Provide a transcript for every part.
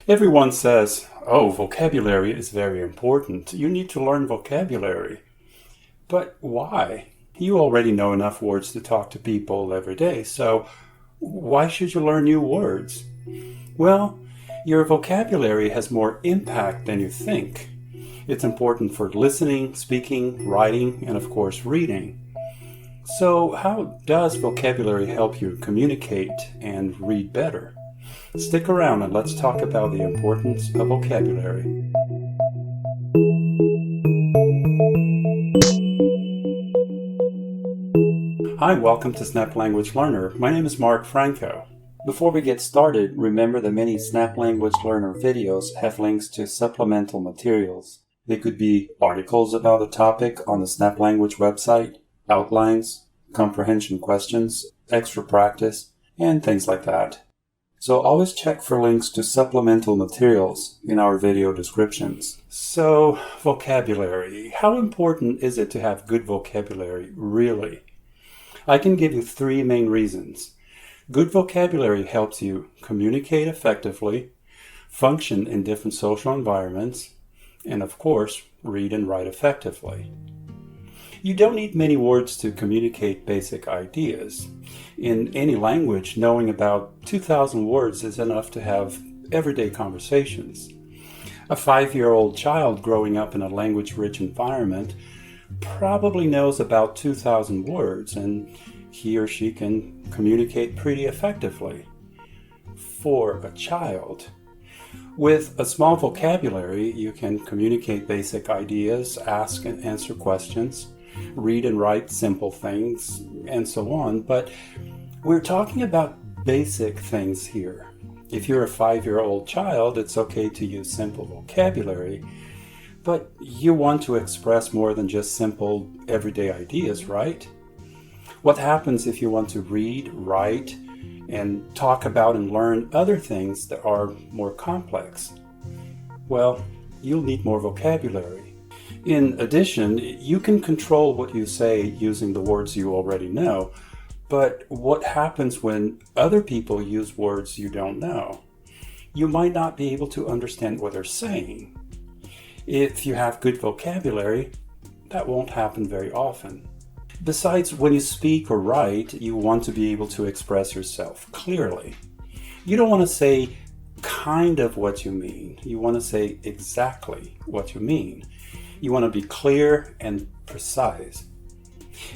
Everyone says, oh, vocabulary is very important. You need to learn vocabulary. But why? You already know enough words to talk to people every day, so why should you learn new words? Well, your vocabulary has more impact than you think. It's important for listening, speaking, writing, and of course reading. So how does vocabulary help you communicate and read better? Stick around and let's talk about the importance of vocabulary. Hi, welcome to Snap Language Learner. My name is Mark Franco. Before we get started, remember that many Snap Language Learner videos have links to supplemental materials. They could be articles about a topic on the Snap Language website, outlines, comprehension questions, extra practice, and things like that. So always check for links to supplemental materials in our video descriptions. So, vocabulary. How important is it to have good vocabulary, really? I can give you three main reasons. Good vocabulary helps you communicate effectively, function in different social environments, and of course, read and write effectively. You don't need many words to communicate basic ideas. In any language, knowing about 2,000 words is enough to have everyday conversations. A 5-year-old child growing up in a language-rich environment probably knows about 2,000 words, and he or she can communicate pretty effectively. For a child, with a small vocabulary, you can communicate basic ideas, ask and answer questions, read and write simple things, and so on. But we're talking about basic things here. If you're a 5-year-old child, it's okay to use simple vocabulary, but you want to express more than just simple everyday ideas, right? What happens if you want to read, write, and talk about and learn other things that are more complex? Well, you'll need more vocabulary. In addition, you can control what you say using the words you already know, but what happens when other people use words you don't know? You might not be able to understand what they're saying. If you have good vocabulary, that won't happen very often. Besides, when you speak or write, you want to be able to express yourself clearly. You don't want to say kind of what you mean. You want to say exactly what you mean. You want to be clear and precise.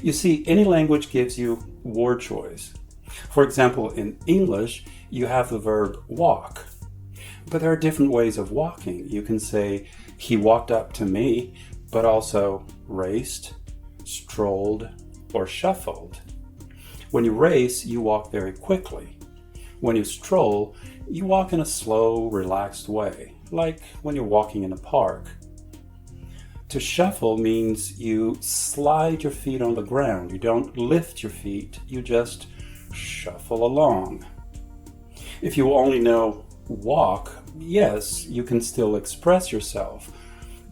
You see, any language gives you word choice. For example, in English, you have the verb walk. But there are different ways of walking. You can say, he walked up to me, but also raced, strolled, or shuffled. When you race, you walk very quickly. When you stroll, you walk in a slow, relaxed way, like when you're walking in a park. To shuffle means you slide your feet on the ground. You don't lift your feet, you just shuffle along. If you only know walk, yes, you can still express yourself.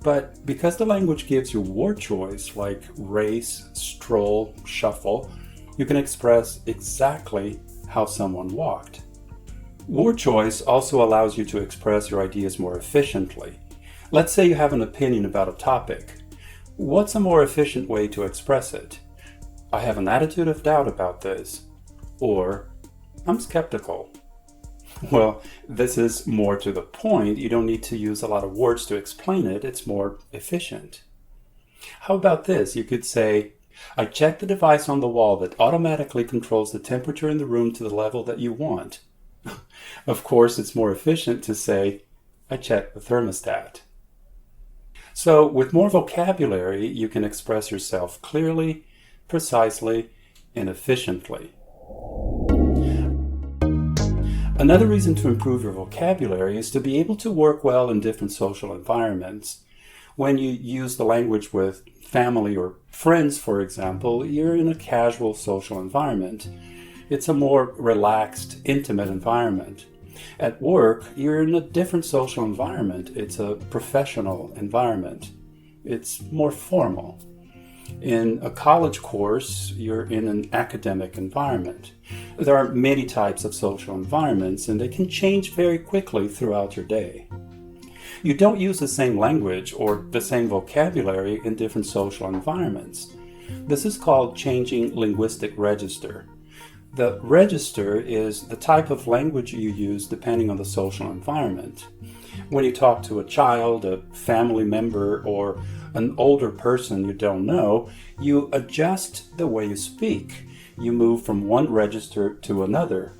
But because the language gives you word choice like race, stroll, shuffle, you can express exactly how someone walked. Word choice also allows you to express your ideas more efficiently. Let's say you have an opinion about a topic. What's a more efficient way to express it? I have an attitude of doubt about this. Or, I'm skeptical. Well, this is more to the point. You don't need to use a lot of words to explain it. It's more efficient. How about this? You could say, I checked the device on the wall that automatically controls the temperature in the room to the level that you want. Of course, it's more efficient to say, I checked the thermostat. So, with more vocabulary, you can express yourself clearly, precisely, and efficiently. Another reason to improve your vocabulary is to be able to work well in different social environments. When you use the language with family or friends, for example, you're in a casual social environment. It's a more relaxed, intimate environment. At work, you're in a different social environment. It's a professional environment. It's more formal. In a college course, you're in an academic environment. There are many types of social environments, and they can change very quickly throughout your day. You don't use the same language or the same vocabulary in different social environments. This is called changing linguistic register. The register is the type of language you use depending on the social environment. When you talk to a child, a family member, or an older person you don't know, you adjust the way you speak. You move from one register to another.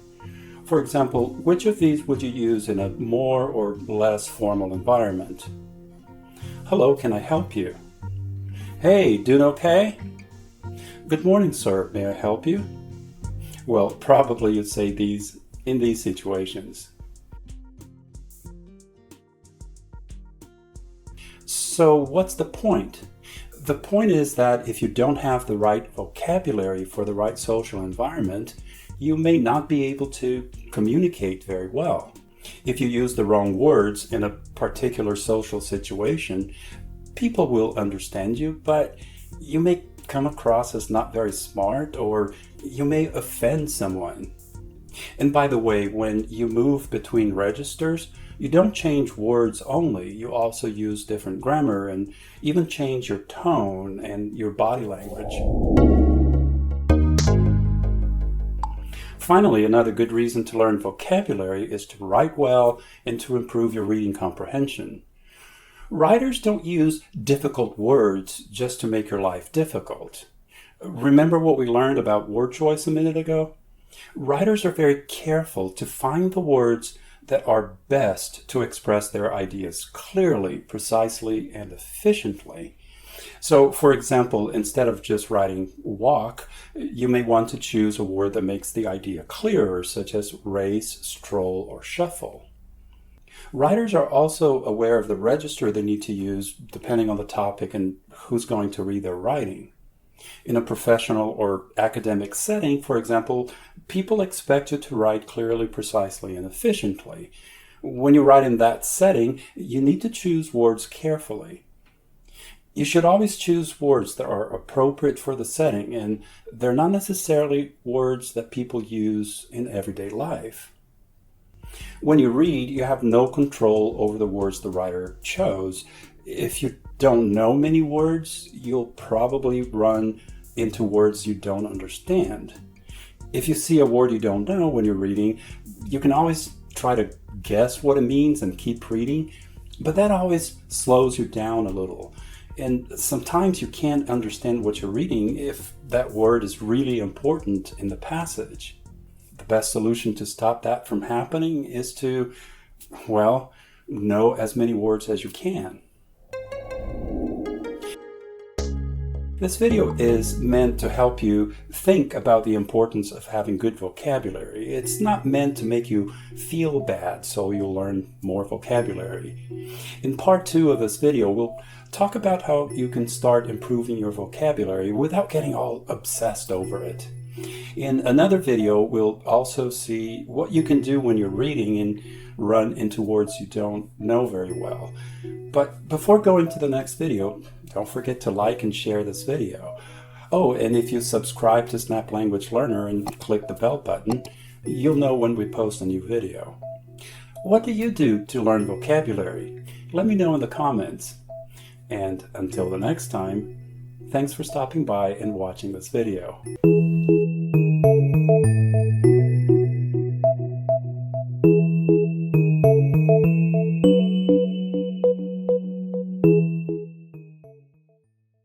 For example, which of these would you use in a more or less formal environment? Hello, can I help you? Hey, doing okay? Good morning, sir. May I help you? Well, probably you'd say these in these situations. So what's the point? The point is that if you don't have the right vocabulary for the right social environment, you may not be able to communicate very well. If you use the wrong words in a particular social situation, people will understand you, but you may come across as not very smart, or you may offend someone. And by the way, when you move between registers, you don't change words only, you also use different grammar and even change your tone and your body language. Finally, another good reason to learn vocabulary is to write well and to improve your reading comprehension. Writers don't use difficult words just to make your life difficult. Remember what we learned about word choice a minute ago? Writers are very careful to find the words that are best to express their ideas clearly, precisely, and efficiently. So, for example, instead of just writing walk, you may want to choose a word that makes the idea clearer, such as race, stroll, or shuffle. Writers are also aware of the register they need to use depending on the topic and who's going to read their writing. In a professional or academic setting, for example, people expect you to write clearly, precisely, and efficiently. When you write in that setting, you need to choose words carefully. You should always choose words that are appropriate for the setting, and they're not necessarily words that people use in everyday life. When you read, you have no control over the words the writer chose. If you don't know many words, you'll probably run into words you don't understand. If you see a word you don't know when you're reading, you can always try to guess what it means and keep reading, but that always slows you down a little. And sometimes you can't understand what you're reading if that word is really important in the passage. The best solution to stop that from happening is to, well, know as many words as you can. This video is meant to help you think about the importance of having good vocabulary. It's not meant to make you feel bad so you'll learn more vocabulary. In part 2 of this video, we'll talk about how you can start improving your vocabulary without getting all obsessed over it. In another video, we'll also see what you can do when you're reading and run into words you don't know very well. But before going to the next video, don't forget to like and share this video. Oh, and if you subscribe to Snap Language Learner and click the bell button, you'll know when we post a new video. What do you do to learn vocabulary? Let me know in the comments. And until the next time, thanks for stopping by and watching this video.